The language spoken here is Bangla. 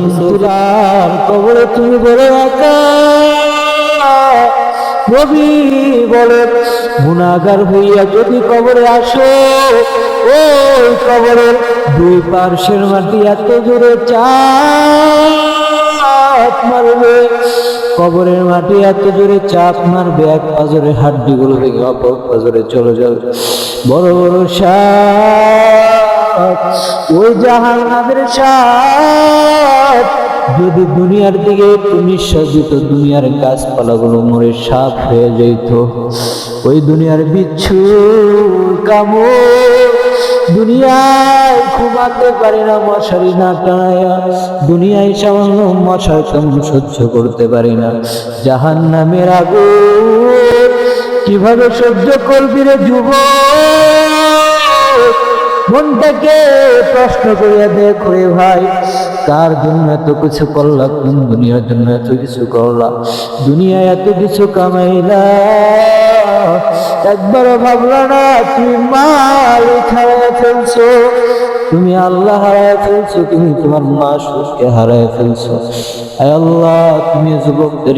অন্তরার কবরে তুমি বলে একা। নবী বলেন গুনাহগার হইয়া যদি কবরে আসো, ওই কবরের দুই পার্শ্বের মাটি এত জোরে চাপ মারবে, কবরের মাটি এত জোরে চাপ মারবে, এক পাজরে হাড্ডিগুলো ভেঙে অপর পাজরে চলে যাবে। বড় বড় সাপ, ওই জাহান্নামের সাপ যদি দুনিয়ার দিকে একটু নিঃশ্বাস দিত, দুনিয়ার গাছপালাগুলো মরে সাপ হয়ে যেত। ওই দুনিয়ার বিচ্ছু কামড়, দুনিয়ায় ঘুমাতে পারে না মশারি না টানায়া, দুনিয়ায় সামান্য মশার কামড় সহ্য করতে পারে না। জাহান্নামের আগুন কিভাবে সহ্য করবি রে যুবক? মনটাকে প্রশ্ন করিয়া দেখো রে ভাই, কার জন্য এত কিছু করলা? কোন দুনিয়ার জন্য এত কিছু করলা? দুনিয়ায় এত কিছু কামাইলা, একবারও ভাবলা না তুমি মালিক হারায় ফেলছো, তুমি আল্লাহ হারায় ফেলছো, তুমি তোমার মাশরুফকে হারায় ফেলছো। আয় আল্লাহ, তুমি যুবকদের